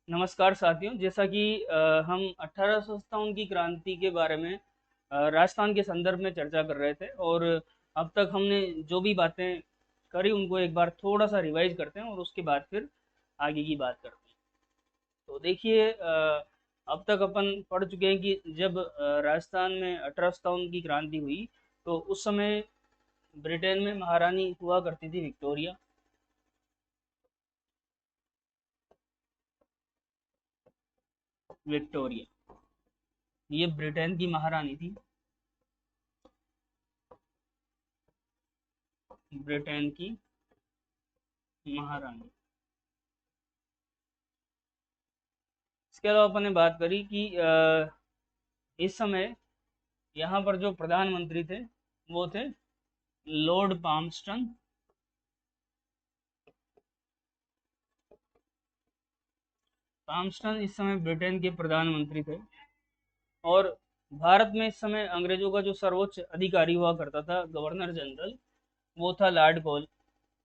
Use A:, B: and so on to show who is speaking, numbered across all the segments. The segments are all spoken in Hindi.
A: नमस्कार साथियों, जैसा कि हम 1857 की क्रांति के बारे में राजस्थान के संदर्भ में चर्चा कर रहे थे और अब तक हमने जो भी बातें करी उनको एक बार थोड़ा सा रिवाइज करते हैं और उसके बाद फिर आगे की बात करते हैं। तो देखिए, अब तक अपन पढ़ चुके हैं कि जब राजस्थान में 1857 की क्रांति हुई तो उस समय ब्रिटेन में महारानी हुआ करती थी विक्टोरिया। विक्टोरिया ये ब्रिटेन की महारानी थी। ब्रिटेन की महारानी। इसके अलावा अपन ने बात करी कि इस समय यहाँ पर जो प्रधानमंत्री थे वो थे लॉर्ड पामस्टन। पामस्टन इस समय ब्रिटेन के प्रधानमंत्री थे और भारत में इस समय अंग्रेजों का जो सर्वोच्च अधिकारी हुआ करता था, गवर्नर जनरल, वो था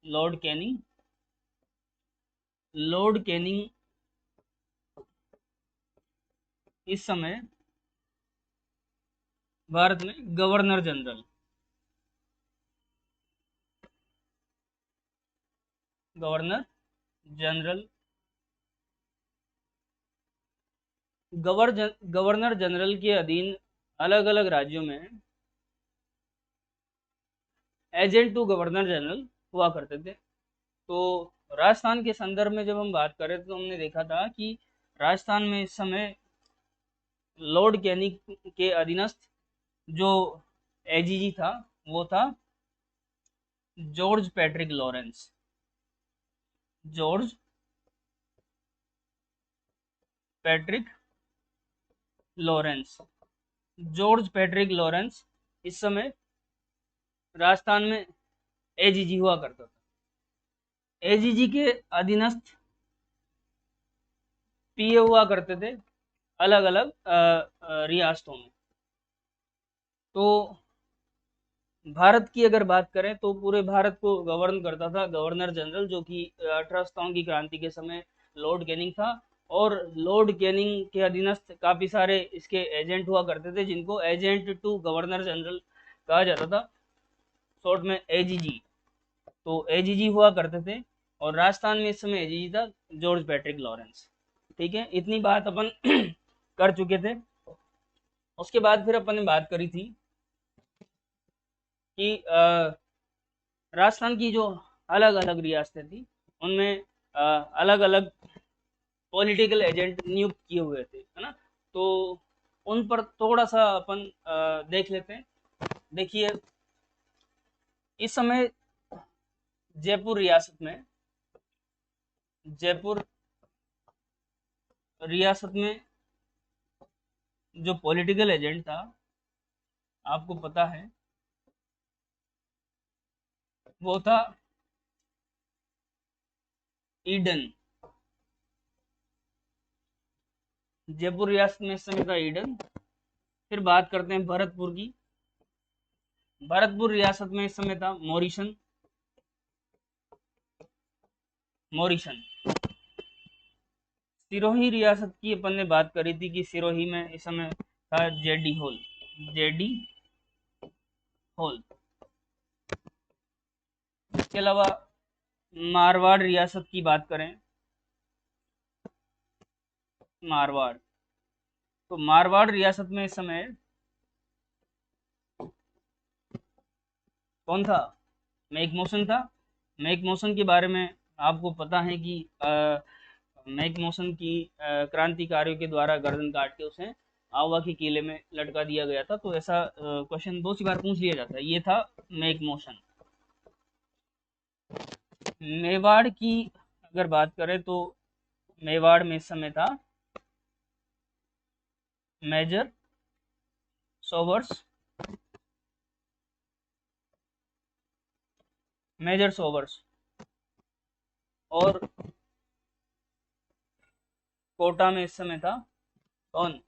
A: लॉर्ड कैनिंग। लॉर्ड कैनिंग इस समय भारत में governor general. Governor general governor general के अधीन अलग अलग राज्यों में एजेंट टू गवर्नर जनरल हुआ करते थे। तो राजस्थान के संदर्भ में जब हम बात करें तो हमने देखा था कि राजस्थान में इस समय लॉर्ड कैनिंग के अधीनस्थ जो एजीजी था वो था George Patrick Lawrence. George Patrick Lawrence. George Patrick Lawrence इस समय राजस्थान में एजीजी हुआ करता था। एजीजी के अधीनस्थ पीए हुआ करते थे अलग अलग रियासतों में। तो भारत की अगर बात करें तो पूरे भारत को गवर्न करता था गवर्नर जनरल, जो कि 1857 की क्रांति के समय लॉर्ड कैनिंग था। और लॉर्ड कैनिंग के अधीनस्थ काफ़ी सारे इसके एजेंट हुआ करते थे जिनको एजेंट टू गवर्नर जनरल कहा जाता था, शॉर्ट में एजीजी। तो एजीजी हुआ करते थे और राजस्थान में इस समय एजीजी था जॉर्ज पैट्रिक लॉरेंस। ठीक है, इतनी बात अपन कर चुके थे। उसके बाद फिर अपन ने बात करी थी कि राजस्थान की जो अलग अलग रियासतें थी उनमें अलग अलग पॉलिटिकल एजेंट नियुक्त किए हुए थे, है ना। तो उन पर थोड़ा सा अपन देख लेते हैं। देखिए, इस समय जयपुर रियासत में जयपुर रियासत में जो पॉलिटिकल एजेंट था, आपको पता है, वो था ईडन। जयपुर रियासत में इस समय था ईडन। फिर बात करते हैं भरतपुर की। भरतपुर रियासत में इस समय था मॉरिशन। मॉरिशन। सिरोही रियासत की अपन ने बात करी थी कि सिरोही में इस समय था जेडी होल। JD whole. इसके अलावा मारवाड़ रियासत की बात करें, मारवाड़, तो मारवाड़ रियासत में इस समय कौन था? मैकमोहन था। मैकमोहन के बारे में आपको पता है कि मैकमोहन की क्रांतिकारियों के द्वारा गर्दन काट के उसे आवा के किले में लटका दिया गया था। तो ऐसा क्वेश्चन बहुत सी बार पूछ लिया जाता है। ये था मैकमोहन। मेवाड़ की अगर बात करें तो मेवाड़ में इस समय था मेजर सोवर्स। मेजर सोवर्स। और कोटा में इस समय था कौन?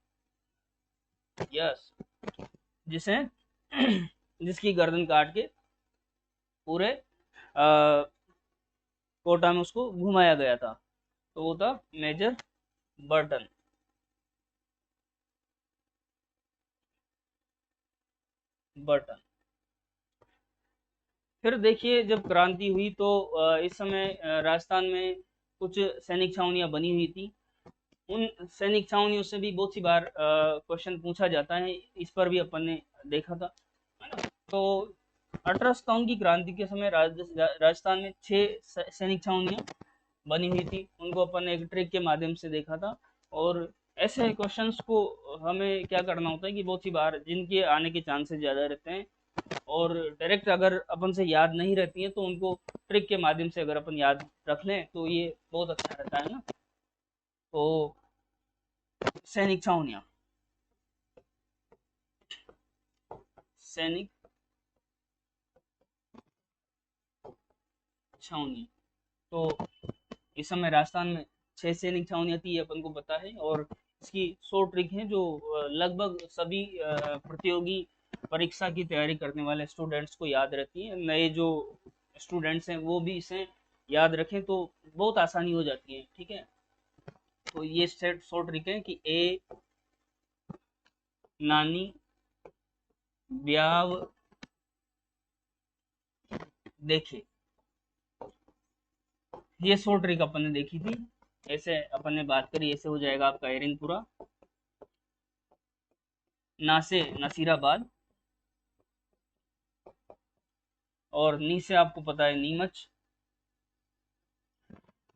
A: यस, जिसे जिसकी गर्दन काट के पूरे कोटा में उसको घुमाया गया था। तो वो था मेजर बर्टन। बर्टन। फिर देखिए जब क्रांति हुई तो इस समय राजस्थान में कुछ सैनिक छावनियां बनी हुई थी। उन सैनिक छावनियों से भी बहुत सी बार क्वेश्चन पूछा जाता है, इस पर भी अपन ने देखा था, है ना। तो 1857 की क्रांति के समय राजस्थान में 6 सैनिक छावनियां बनी हुई थी, उनको अपन ने एक ट्रिक के माध्यम से देखा था। और ऐसे क्वेश्चंस को हमें क्या करना होता है कि बहुत सी बार जिनके आने के चांसेस ज़्यादा रहते हैं और डायरेक्ट अगर अपन से याद नहीं रहती हैं तो उनको ट्रिक के माध्यम से अगर अपन याद रख लें तो ये बहुत अच्छा रहता है ना। तो सैनिक छावनियाँ, सैनिक छावनी, तो इस समय राजस्थान में 6 सैनिक छावनियाँ थी, ये अपन को पता है। और इसकी 100 ट्रिक हैं जो लगभग सभी प्रतियोगी परीक्षा की तैयारी करने वाले स्टूडेंट्स को याद रहती हैं। नए जो स्टूडेंट्स हैं वो भी इसे याद रखें तो बहुत आसानी हो जाती है, ठीक है। तो ये सेट 100 ट्रिक है कि ए नानी ब्याव देखे, ये 100 ट्रिक अपन ने देखी थी। ऐसे अपन ने बात करी, ऐसे हो जाएगा आपका एरिन पूरा। ना से नसीराबाद, और नी से आपको पता है नीमच,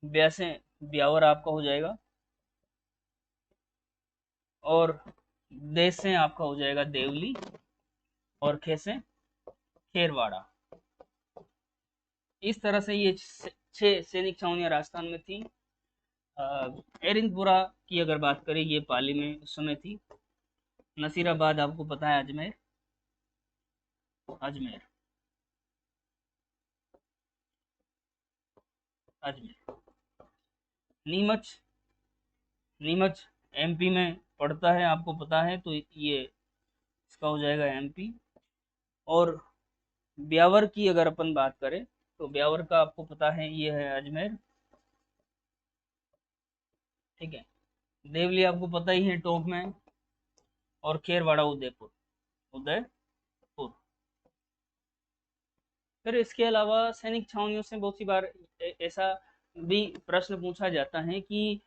A: ब्या से ब्यावर आपका हो जाएगा, और देश से आपका हो जाएगा देवली, और खे से खेरवाड़ा। इस तरह से ये 6 सैनिक छावनियां राजस्थान में थी। एरिनपुरा की अगर बात करें ये पाली में उस समय थी। नसीराबाद आपको पता है अजमेर, अजमेर, अजमेर। नीमच, नीमच एमपी में पड़ता है आपको पता है, तो ये इसका हो जाएगा एमपी। और ब्यावर की अगर अपन बात करें तो ब्यावर का आपको पता है ये है अजमेर, ठीक है। देवली आपको पता ही है टोंक में, और खेरवाड़ा उदयपुर, उदयपुर। फिर इसके अलावा सैनिक छावनियों से बहुत सी बार ऐसा भी प्रश्न पूछा जाता है कि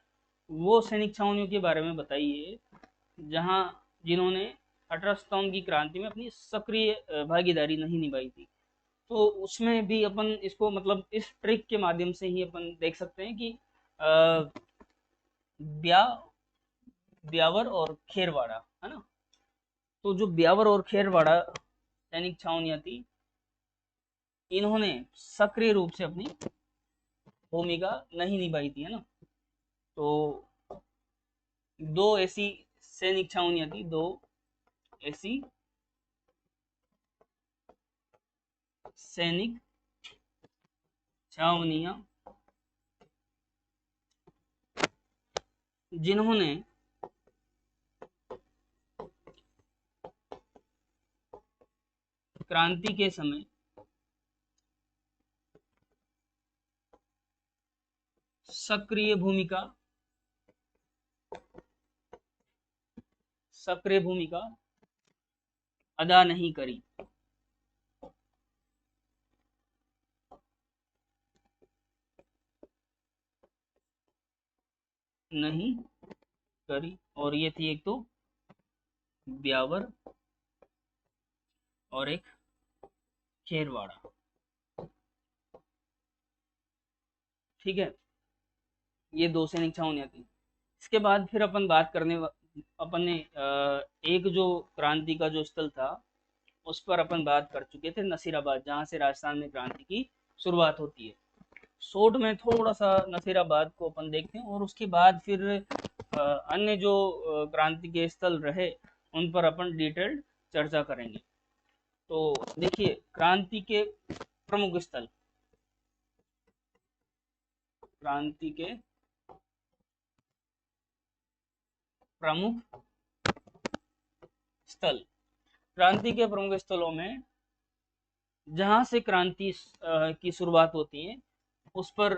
A: वो सैनिक छावनियों के बारे में बताइए जहां जिन्होंने 1857 की क्रांति में अपनी सक्रिय भागीदारी नहीं निभाई थी। तो उसमें भी अपन इसको मतलब इस ट्रिक के माध्यम से ही अपन देख सकते हैं कि अ, ब्या ब्यावर और खेरवाड़ा, है ना। तो जो ब्यावर और खेरवाड़ा सैनिक छावनियां थी, इन्होंने सक्रिय रूप से अपनी भूमिका नहीं निभाई थी, है ना। तो दो ऐसी सैनिक छावनियां थी, दो ऐसी सैनिक छावनियां जिन्होंने क्रांति के समय सक्रिय भूमिका सक्रिय भूमिका अदा नहीं करी, नहीं करी। और ये थी एक तो ब्यावर और एक खेरवाड़ा, ठीक है। ये दो सैनिक छावनियां थी। इसके बाद फिर अपन बात करने अपन ने एक जो क्रांति का जो स्थल था उस पर अपन बात कर चुके थे, नसीराबाद, जहाँ से राजस्थान में क्रांति की शुरुआत होती है। शॉर्ट में थोड़ा सा नसीराबाद को अपन देखते हैं और उसके बाद फिर अन्य जो क्रांति के स्थल रहे उन पर अपन डिटेल्ड चर्चा करेंगे। तो देखिए क्रांति के प्रमुख स्थल, क्रांति के प्रमुख स्थल, क्रांति के प्रमुख स्थलों में जहां से क्रांति की शुरुआत होती है उस पर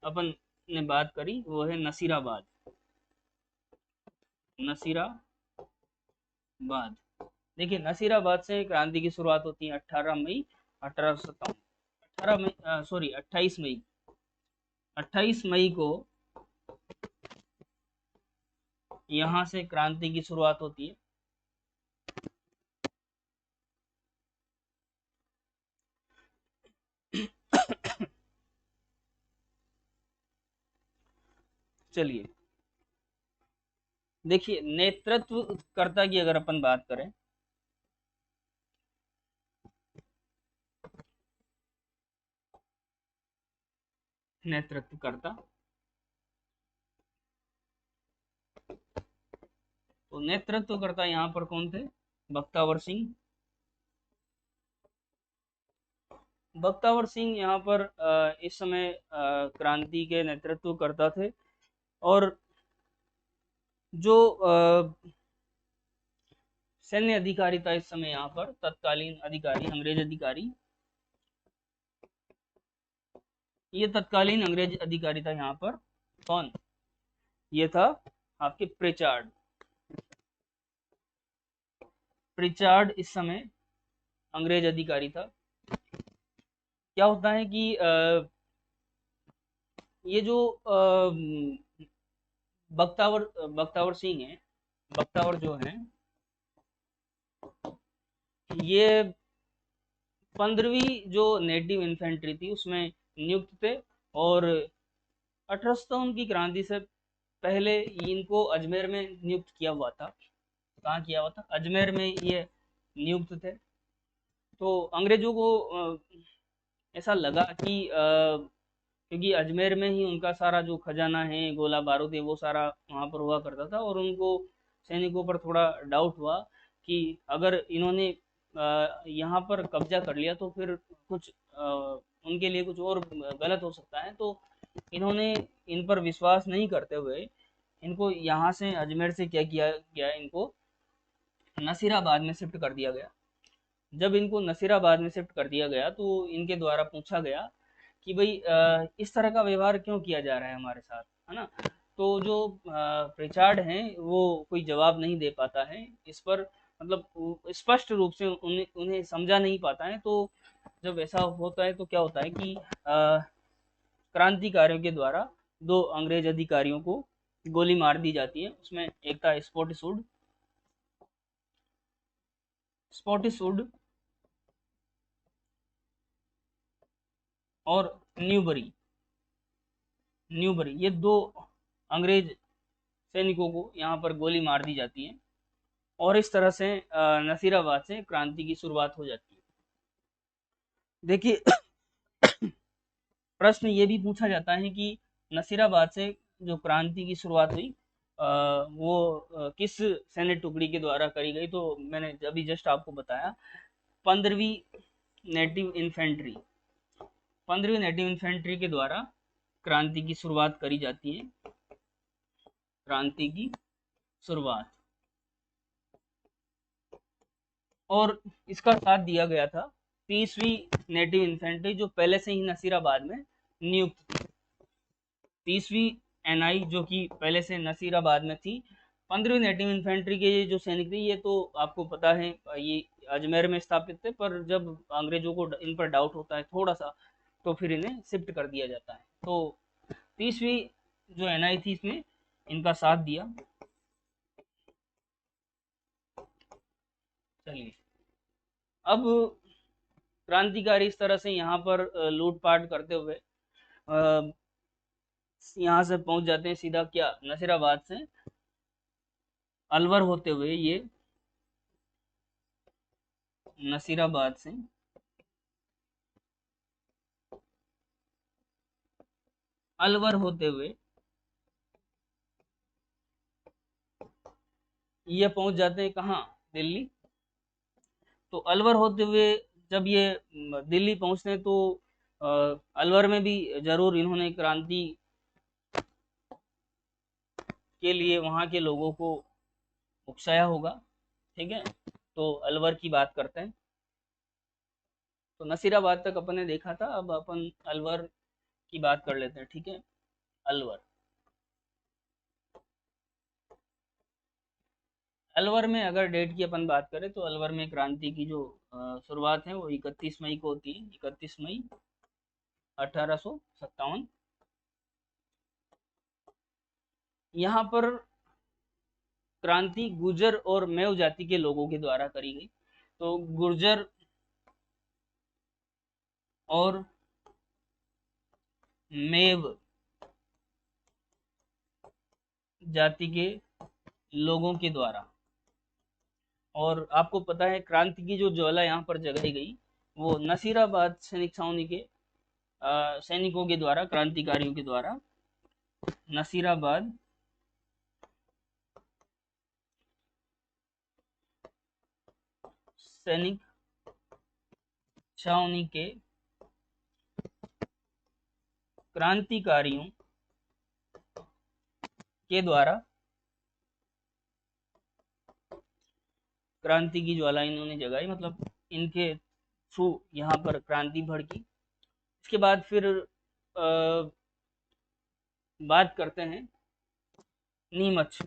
A: अपन ने बात करी, वो है नसीराबाद। नसीराबाद। देखिए, नसीराबाद से क्रांति की शुरुआत होती है 18 मई 1857। 18 मई, सॉरी 28 मई, 28 मई को यहाँ से क्रांति की शुरुआत होती है। चलिए, देखिए, नेतृत्वकर्ता की अगर अपन बात करें, नेतृत्वकर्ता, तो नेतृत्वकर्ता यहाँ पर कौन थे? बख्तावर सिंह। बख्तावर सिंह यहाँ पर इस समय क्रांति के नेतृत्व करता थे। और जो सैन्य अधिकारी था इस समय यहाँ पर, तत्कालीन अधिकारी, अंग्रेज अधिकारी, ये तत्कालीन अंग्रेज अधिकारी था यहाँ पर। कौन? ये था आपके प्रिचार्ड। प्रिचार्ड इस समय अंग्रेज अधिकारी था। क्या होता है कि ये जो बख्तावर बख्तावर सिंह है, बख्तावर जो है, ये 15वीं जो नेटिव इन्फेंट्री थी उसमें नियुक्त थे। और 1857 की क्रांति से पहले इनको अजमेर में नियुक्त किया हुआ था। कहाँ किया हुआ था? अजमेर में ये नियुक्त थे। तो अंग्रेजों को ऐसा लगा कि क्योंकि अजमेर में ही उनका सारा जो खजाना है, गोला बारूद है, वो सारा वहाँ पर हुआ करता था। और उनको सैनिकों पर थोड़ा डाउट हुआ कि अगर इन्होंने यहाँ पर कब्जा कर लिया तो फिर कुछ उनके लिए कुछ और गलत हो सकता है। तो इन्होंने इन पर विश्वास नहीं करते हुए इनको यहाँ से, अजमेर से क्या किया गया, इनको नसीराबाद में शिफ्ट कर दिया गया। जब इनको नसीराबाद में शिफ्ट कर दिया गया तो इनके द्वारा पूछा गया कि भाई इस तरह का व्यवहार क्यों किया जा रहा है हमारे साथ, है ना? तो जो प्रिचार्ड हैं वो कोई जवाब नहीं दे पाता है इस पर, मतलब स्पष्ट रूप से उन्हें समझा नहीं पाता है। तो जब ऐसा होता है तो क्या होता है कि क्रांतिकारियों के द्वारा दो अंग्रेज अधिकारियों को गोली मार दी जाती है। उसमें एक था स्पॉटिसवुड, स्पॉटिसवुड और न्यूबरी। न्यूबरी, ये दो अंग्रेज सैनिकों को यहाँ पर गोली मार दी जाती है। और इस तरह से नसीराबाद से क्रांति की शुरुआत हो जाती है। देखिए, प्रश्न ये भी पूछा जाता है कि नसीराबाद से जो क्रांति की शुरुआत हुई वो किस सैन्य टुकड़ी के द्वारा करी गई? तो मैंने अभी जस्ट आपको बताया, 15वीं नेटिव इन्फेंट्री, 15वीं नेटिव इन्फेंट्री के द्वारा क्रांति की शुरुआत करी जाती है। क्रांति की शुरुआत, और इसका साथ दिया गया था 30वीं नेटिव इन्फेंट्री जो पहले से ही नसीराबाद में नियुक्त थी। 30वीं एनआई जो कि पहले से नसीराबाद में थी। 15वीं नेटिव इन्फेंट्री के जो सैनिक थे ये तो आपको पता है ये अजमेर में स्थापित थे, पर जब अंग्रेजों को इन पर डाउट होता है थोड़ा सा तो फिर इन्हें शिफ्ट कर दिया जाता है। तो 30वीं जो एनआई थी इसमें इनका साथ दिया। चलिए, अब क्रांतिकारी इस तरह से यहाँ पर लूटपाट करते हुए यहाँ से पहुंच जाते हैं सीधा क्या, नसीराबाद से अलवर होते हुए ये नसीराबाद से अलवर होते हुए ये पहुंच जाते हैं कहाँ? दिल्ली। तो अलवर होते हुए जब ये दिल्ली पहुंचते हैं तो अलवर में भी जरूर इन्होंने क्रांति के लिए वहाँ के लोगों को उकसाया होगा। ठीक है, तो अलवर की बात करते हैं। तो नसीराबाद तक अपन ने देखा था, अब अपन अलवर की बात कर लेते हैं। ठीक है, अलवर। अलवर में अगर डेट की अपन बात करें तो अलवर में क्रांति की जो शुरुआत है वो 31 मई को होती है, 31 मई 1857। यहाँ पर क्रांति गुर्जर और मेव जाति के लोगों के द्वारा करी गई। तो गुर्जर और मेव जाति के लोगों के द्वारा, और आपको पता है क्रांति की जो ज्वाला यहाँ पर जगाई गई वो नसीराबाद सैनिक छावनी के सैनिकों के द्वारा, क्रांतिकारियों के द्वारा नसीराबाद सैनिक छावनी के क्रांतिकारियों के द्वारा क्रांति की ज्वाला इन्होंने जगाई, मतलब इनके थ्रू यहाँ पर क्रांति भड़की। इसके बाद फिर बात करते हैं नीमच।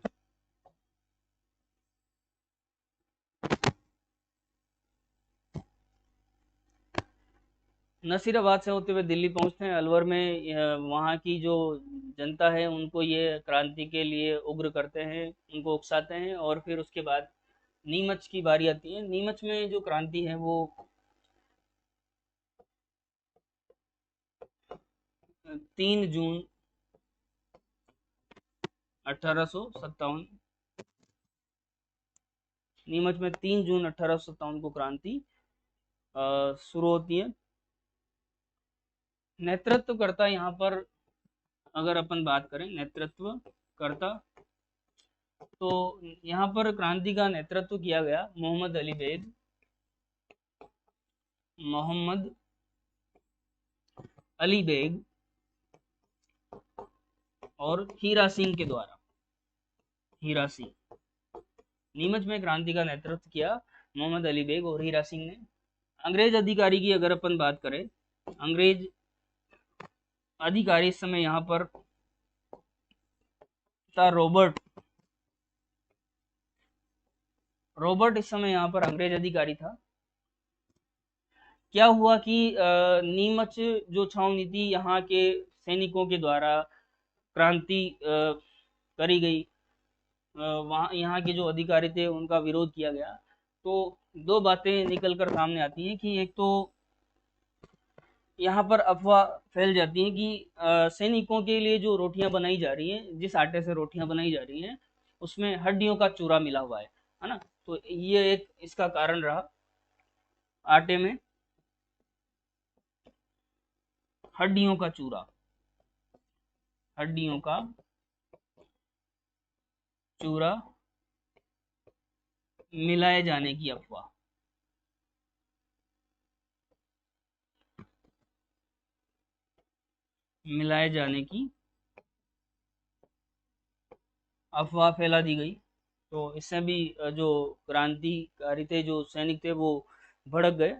A: नसीराबाद से होते हुए दिल्ली पहुंचते हैं। अलवर में वहाँ की जो जनता है उनको ये क्रांति के लिए उग्र करते हैं, उनको उकसाते हैं, और फिर उसके बाद नीमच की बारी आती है। नीमच में जो क्रांति है वो 3 जून 1857, नीमच में 3 जून 1857 को क्रांति शुरू होती है। नेतृत्वकर्ता यहाँ पर अगर अपन बात करें नेतृत्वकर्ता, तो यहाँ पर क्रांति का नेतृत्व किया गया मोहम्मद अली बेग, मोहम्मद अली बेग और हीरा सिंह के द्वारा। हीरा सिंह, नीमच में क्रांति का नेतृत्व किया मोहम्मद अली बेग और हीरा सिंह ने। अंग्रेज अधिकारी की अगर अपन बात करें, अंग्रेज अधिकारी इस समय यहाँ पर था रॉबर्ट इस समय यहाँ पर अंग्रेज अधिकारी था। क्या हुआ कि नीमच जो छावनी थी यहाँ के सैनिकों के द्वारा क्रांति करी गई, वहाँ यहाँ के जो अधिकारी थे उनका विरोध किया गया। तो दो बातें निकल कर सामने आती हैं कि एक तो यहाँ पर अफवाह फैल जाती है कि सैनिकों के लिए जो रोटियां बनाई जा रही हैं, जिस आटे से रोटियां बनाई जा रही हैं उसमें हड्डियों का चूरा मिला हुआ है ना। तो ये एक इसका कारण रहा, आटे में हड्डियों का चूरा, हड्डियों का चूरा मिलाए जाने की अफवाह। मिलाए जाने की अफवाह फैला दी गई। तो इससे भी जो क्रांतिकारी थे, जो सैनिक थे, वो भड़क गए।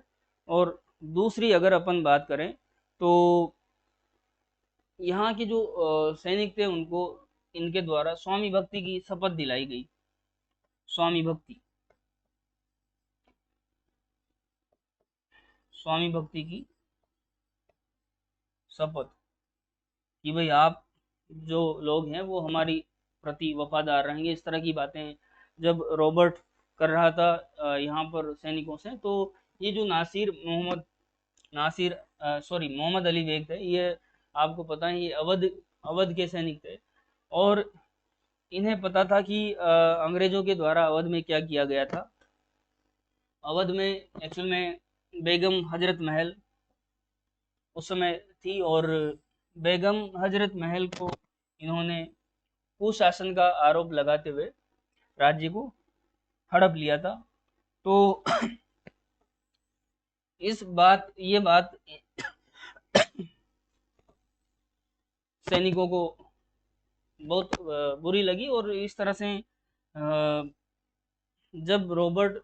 A: और दूसरी अगर अपन बात करें तो यहाँ के जो सैनिक थे उनको इनके द्वारा स्वामी भक्ति की शपथ दिलाई गई। स्वामी भक्ति, स्वामी भक्ति की शपथ कि भाई आप जो लोग हैं वो हमारी प्रति वफादार रहेंगे। इस तरह की बातें जब रॉबर्ट कर रहा था यहाँ पर सैनिकों से, तो ये जो मोहम्मद अली बेग थे, ये आपको पता है ये अवध के सैनिक थे। और इन्हें पता था कि अंग्रेजों के द्वारा अवध में क्या किया गया था। अवध में एक्चुअल में बेगम हजरत महल उस समय थी, और बेगम हजरत महल को इन्होंने कुशासन का आरोप लगाते हुए राज्य को हड़प लिया था। तो ये बात सैनिकों को बहुत बुरी लगी, और इस तरह से जब रॉबर्ट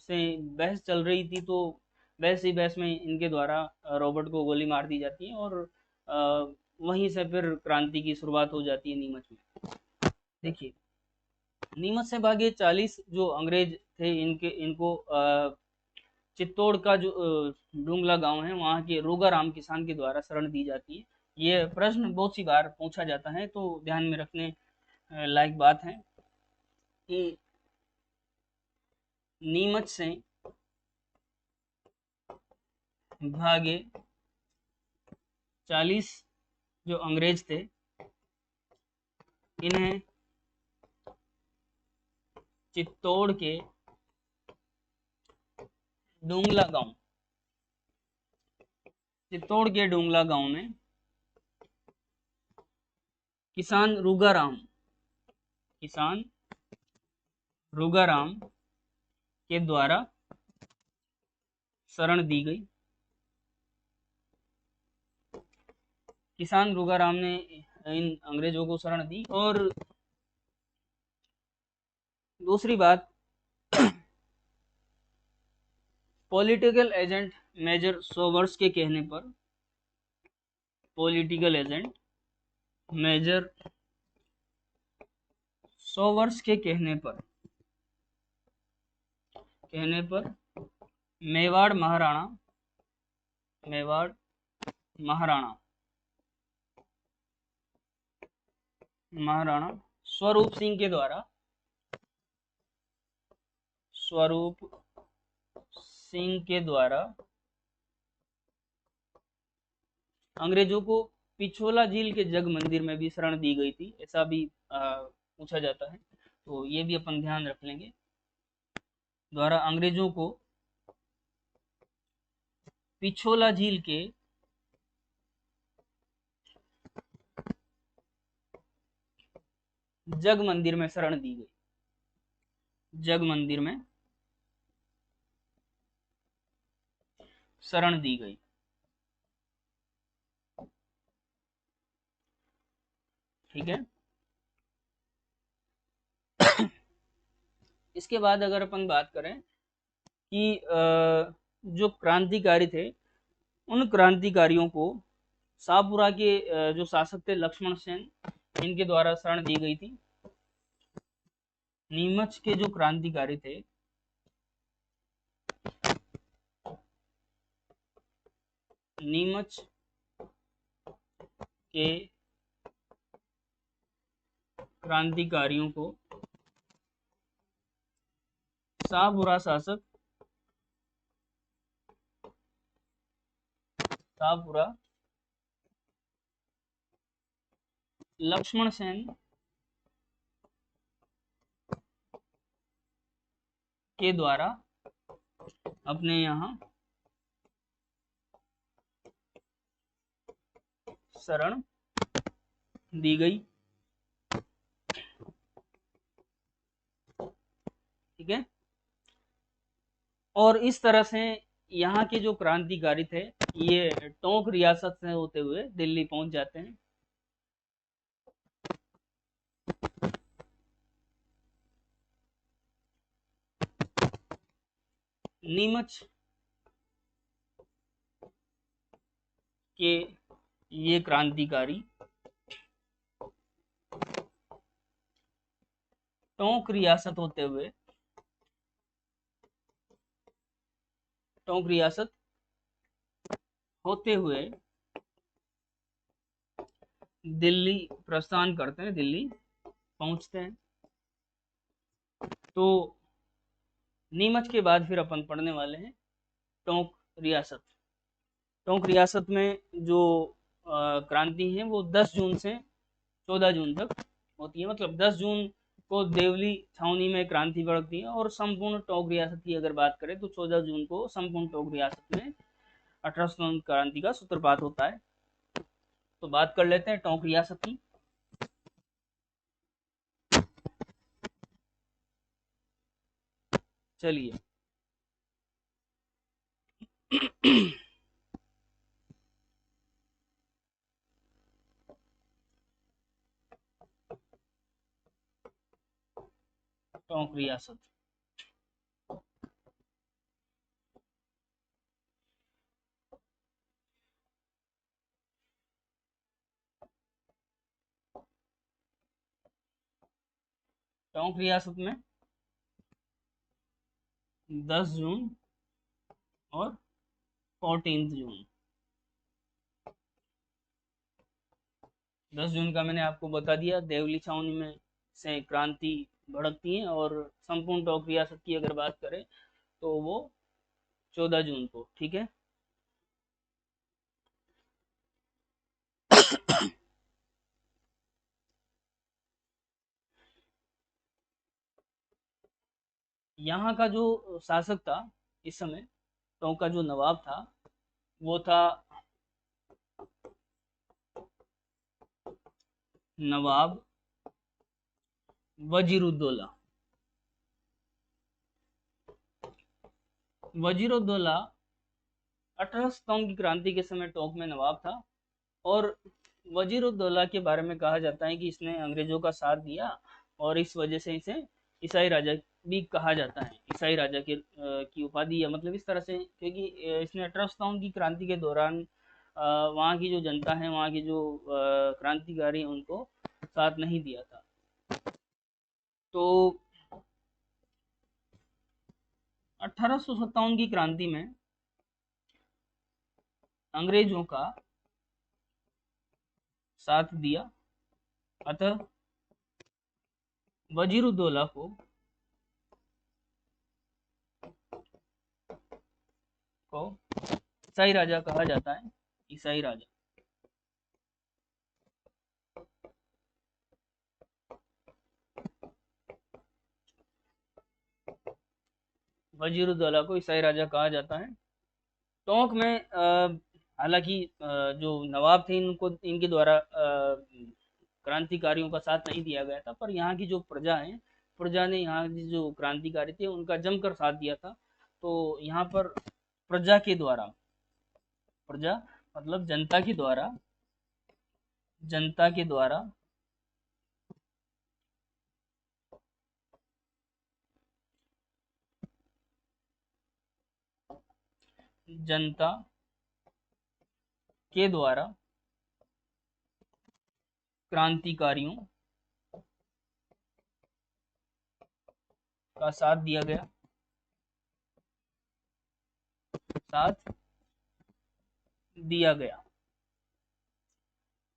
A: से बहस चल रही थी तो बहस में इनके द्वारा रॉबर्ट को गोली मार दी जाती है, और वहीं से फिर क्रांति की शुरुआत हो जाती है नीमच में। देखिए नीमच से भागे 40 जो अंग्रेज थे, इनको चित्तौड़ का जो डुंगला गांव है वहाँ के रोगाराम किसान के द्वारा शरण दी जाती है। ये प्रश्न बहुत सी बार पूछा जाता है, तो ध्यान में रखने लायक बात है कि नीमच से भागे 40 जो अंग्रेज थे, इन्हें चित्तौड़ के डुंगला गांव चित्तौड़ के डुंगला गांव में किसान रुगाराम के द्वारा शरण दी गई। किसान रुगाराम ने इन अंग्रेजों को शरण दी। और दूसरी बात, पॉलिटिकल एजेंट मेजर सोवर्स के कहने पर पॉलिटिकल एजेंट मेजर सोवर्स के कहने पर मेवाड़ महाराणा स्वरूप सिंह के द्वारा अंग्रेजों को पिछोला झील के जग मंदिर में भी शरण दी गई थी, ऐसा भी पूछा जाता है, तो ये भी अपन ध्यान रख लेंगे। द्वारा अंग्रेजों को पिछोला झील के जग मंदिर में शरण दी गई। जग मंदिर में शरण दी गई। ठीक है। इसके बाद अगर अपन बात करें कि जो क्रांतिकारी थे, उन क्रांतिकारियों को शाहपुरा के जो शासक थे लक्ष्मण सेन, इनके द्वारा शरण दी गई थी। नीमच के जो क्रांतिकारी थे, नीमच के क्रांतिकारियों को शाहपुरा लक्ष्मण सेन के द्वारा अपने यहाँ शरण दी गई। ठीक है। और इस तरह से यहाँ के जो क्रांतिकारी थे, ये टोंक रियासत से होते हुए दिल्ली पहुंच जाते हैं। नीमच के ये क्रांतिकारी टोंक रियासत होते हुए दिल्ली प्रस्थान करते हैं, दिल्ली पहुंचते हैं। तो नीमच के बाद फिर अपन पढ़ने वाले हैं टोंक रियासत। टोंक रियासत में जो क्रांति है वो 10 जून से 14 जून तक होती है। मतलब 10 जून को देवली छावनी में क्रांति भड़कती है, और संपूर्ण टोंक रियासत की अगर बात करें तो 14 जून को संपूर्ण टोंक रियासत में 1809 क्रांति का सूत्रपात होता है। तो बात कर लेते हैं टोंक रियासत की। चलिए। टोंक रियासत टोंक रियासत में 10 जून और 14 जून। 10 जून का मैंने आपको बता दिया, देवली छावनी में से क्रांति भड़कती है, और संपूर्ण टोंक रियासत की अगर बात करें तो वो 14 जून को। ठीक है। यहाँ का जो शासक था इस समय, टोंक का जो नवाब था, वो था नवाब वजीरुद्दौला। वजीरुद्दौला 1857 की क्रांति के समय टोंक में नवाब था, और वजीरुद्दौला के बारे में कहा जाता है कि इसने अंग्रेजों का साथ दिया, और इस वजह से इसे ईसाई राजा भी कहा जाता है। ईसाई राजा की उपाधि, या मतलब इस तरह से, क्योंकि इसने 1857 की क्रांति के दौरान वहाँ की जो जनता है, वहाँ की जो क्रांतिकारी हैं, उनको साथ नहीं दिया था। तो 1857 की क्रांति में अंग्रेजों का साथ दिया, अतः वजीरुद्दौला को ईसाई राजा कहा जाता है। ईसाई राजा। वजीरुद्दौला को ईसाई राजा कहा जाता है। टोंक में हालांकि जो नवाब थे, इनको इनके द्वारा क्रांतिकारियों का साथ नहीं दिया गया था, पर यहाँ की जो प्रजा है, प्रजा ने यहाँ की जो क्रांतिकारी थे उनका जमकर साथ दिया था। तो यहाँ पर प्रजा के द्वारा, प्रजा मतलब जनता के द्वारा, जनता के द्वारा जनता के द्वारा क्रांतिकारियों का साथ दिया गया, साथ दिया गया।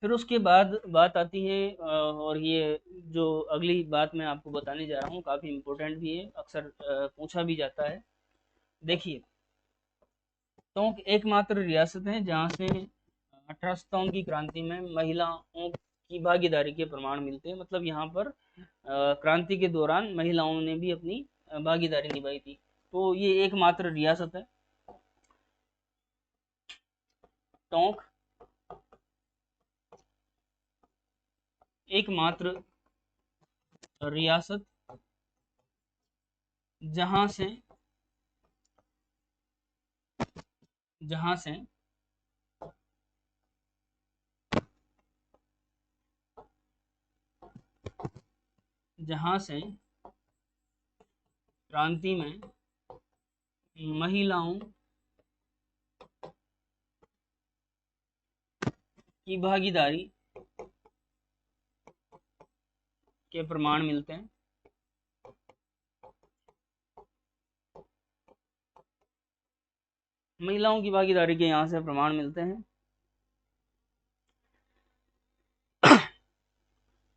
A: फिर उसके बाद बात आती है, और ये जो अगली बात मैं आपको बताने जा रहा हूँ काफ़ी इम्पोर्टेंट भी है, अक्सर पूछा भी जाता है। देखिए, टोंक एकमात्र रियासत है जहाँ से 1857 की क्रांति में महिलाओं की भागीदारी के प्रमाण मिलते हैं। मतलब यहाँ पर क्रांति के दौरान महिलाओं ने भी अपनी भागीदारी निभाई थी। तो ये एकमात्र रियासत है टोंक, एकमात्र रियासत जहाँ से जहाँ से जहाँ से क्रांति में महिलाओं की भागीदारी के प्रमाण मिलते हैं। महिलाओं की भागीदारी के यहाँ से प्रमाण मिलते हैं।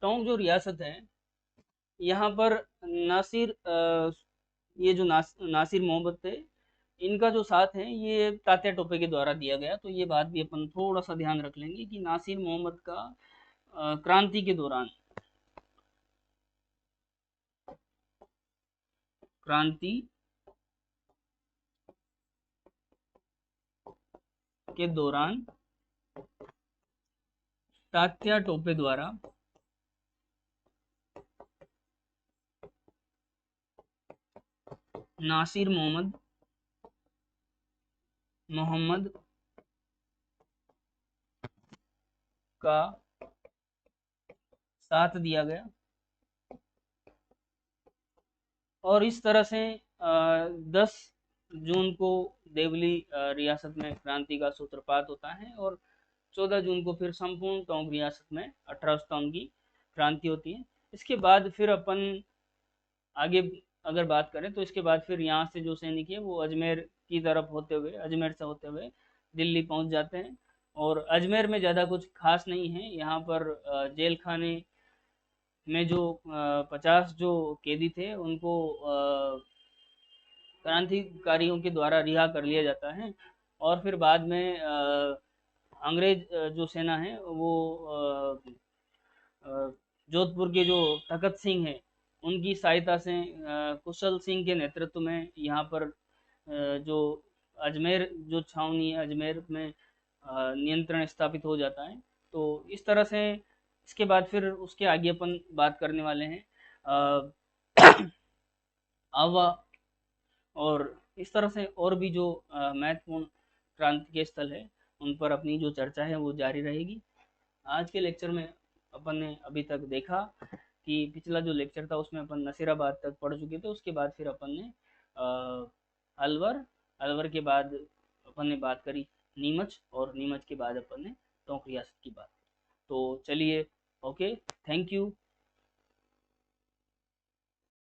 A: टोंक जो रियासत है, यहाँ पर नासिर ये जो नासिर मोहम्मद थे, इनका जो साथ है ये तात्या टोपे के द्वारा दिया गया। तो ये बात भी अपन थोड़ा सा ध्यान रख लेंगे कि नासिर मोहम्मद का क्रांति के दौरान, क्रांति के दौरान तात्या टोपे द्वारा नासिर मोहम्मद का साथ दिया गया, और इस तरह से 10 जून को देवली रियासत में क्रांति का सूत्रपात होता है, और 14 जून को फिर संपूर्ण टोंक रियासत में 1857 की क्रांति होती है। इसके बाद फिर अपन आगे अगर बात करें तो इसके बाद फिर यहाँ से जो सैनिक है वो अजमेर की तरफ होते हुए, अजमेर से होते हुए दिल्ली पहुँच जाते हैं। और अजमेर में ज़्यादा कुछ खास नहीं है, यहाँ पर जेल खाने में जो 50 जो कैदी थे उनको क्रांतिकारियों के द्वारा रिहा कर लिया जाता है। और फिर बाद में अंग्रेज जो सेना है वो जोधपुर के जो तखत सिंह है उनकी सहायता से कुशल सिंह के नेतृत्व में यहाँ पर जो अजमेर जो छावनी है अजमेर में नियंत्रण स्थापित हो जाता है। तो इस तरह से इसके बाद फिर उसके आगे अपन बात करने वाले हैं आवा, और इस तरह से और भी जो महत्वपूर्ण क्रांति के स्थल है उन पर अपनी जो चर्चा है वो जारी रहेगी। आज के लेक्चर में अपन ने अभी तक देखा कि पिछला जो लेक्चर था उसमें अपन नसीराबाद तक पढ़ चुके थे, उसके बाद फिर अपन ने अलवर, अलवर के बाद अपन ने बात करी नीमच, और नीमच के बाद अपन ने टोंक रियासत की बात। तो चलिए, ओके, थैंक यू।